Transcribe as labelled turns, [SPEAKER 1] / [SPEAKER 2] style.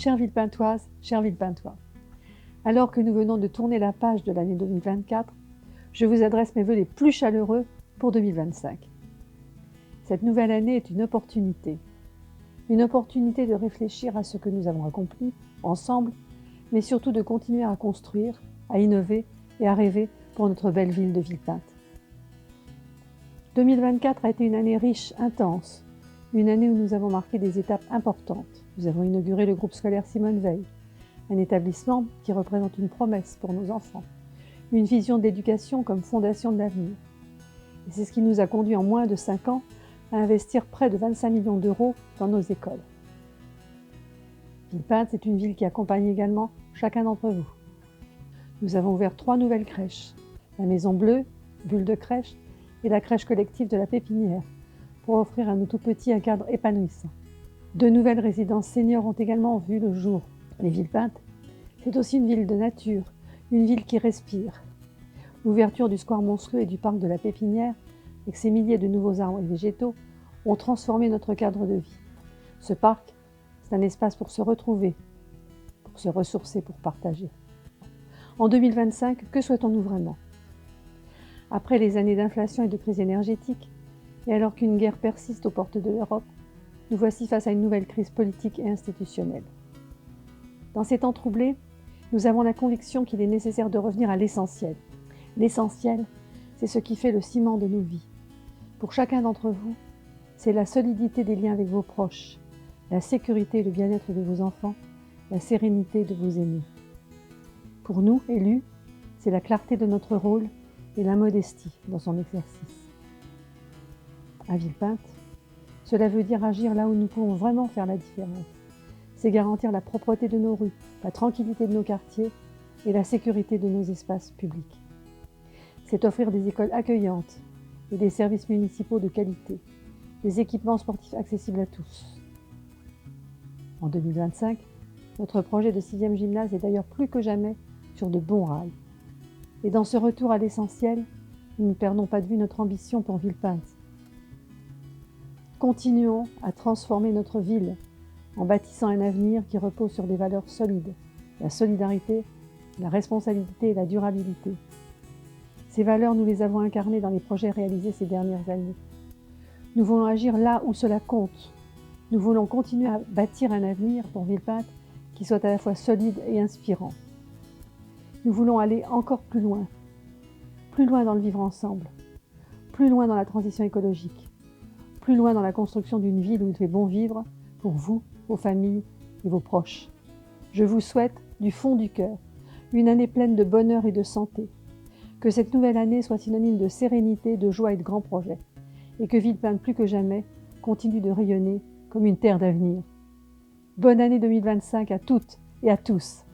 [SPEAKER 1] Chère Villepintoise, chers Villepintois, alors que nous venons de tourner la page de l'année 2024, je vous adresse mes vœux les plus chaleureux pour 2025. Cette nouvelle année est une opportunité de réfléchir à ce que nous avons accompli ensemble, mais surtout de continuer à construire, à innover et à rêver pour notre belle ville de Villepinte. 2024 a été une année riche, intense, une année où nous avons marqué des étapes importantes. Nous avons inauguré le groupe scolaire Simone Veil, un établissement qui représente une promesse pour nos enfants, une vision d'éducation comme fondation de l'avenir. Et c'est ce qui nous a conduit en moins de 5 ans à investir près de 25 millions d'euros dans nos écoles. Villepinte est une ville qui accompagne également chacun d'entre vous. Nous avons ouvert 3 nouvelles crèches, la Maison Bleue, Bulle de crèche, et la crèche collective de la Pépinière, pour offrir à nos tout-petits un cadre épanouissant. 2 nouvelles résidences seniors ont également vu le jour. Les Villepinte, c'est aussi une ville de nature, une ville qui respire. L'ouverture du square Monceleux et du parc de la Pépinière, avec ses milliers de nouveaux arbres et végétaux, ont transformé notre cadre de vie. Ce parc, c'est un espace pour se retrouver, pour se ressourcer, pour partager. En 2025, que souhaitons-nous vraiment ? Après les années d'inflation et de crise énergétique, et alors qu'une guerre persiste aux portes de l'Europe, nous voici face à une nouvelle crise politique et institutionnelle. Dans ces temps troublés, nous avons la conviction qu'il est nécessaire de revenir à l'essentiel. L'essentiel, c'est ce qui fait le ciment de nos vies. Pour chacun d'entre vous, c'est la solidité des liens avec vos proches, la sécurité et le bien-être de vos enfants, la sérénité de vos aînés. Pour nous, élus, c'est la clarté de notre rôle et la modestie dans son exercice. À Villepinte, cela veut dire agir là où nous pouvons vraiment faire la différence. C'est garantir la propreté de nos rues, la tranquillité de nos quartiers et la sécurité de nos espaces publics. C'est offrir des écoles accueillantes et des services municipaux de qualité, des équipements sportifs accessibles à tous. En 2025, notre projet de 6e gymnase est d'ailleurs plus que jamais sur de bons rails. Et dans ce retour à l'essentiel, nous ne perdons pas de vue notre ambition pour Villepinte. Continuons à transformer notre ville en bâtissant un avenir qui repose sur des valeurs solides, la solidarité, la responsabilité et la durabilité. Ces valeurs, nous les avons incarnées dans les projets réalisés ces dernières années. Nous voulons agir là où cela compte. Nous voulons continuer à bâtir un avenir pour Villepinte qui soit à la fois solide et inspirant. Nous voulons aller encore plus loin dans le vivre ensemble, plus loin dans la transition écologique, plus loin dans la construction d'une ville où il fait bon vivre pour vous, vos familles et vos proches. Je vous souhaite, du fond du cœur, une année pleine de bonheur et de santé. Que cette nouvelle année soit synonyme de sérénité, de joie et de grands projets. Et que Villepinte, plus que jamais, continue de rayonner comme une terre d'avenir. Bonne année 2025 à toutes et à tous.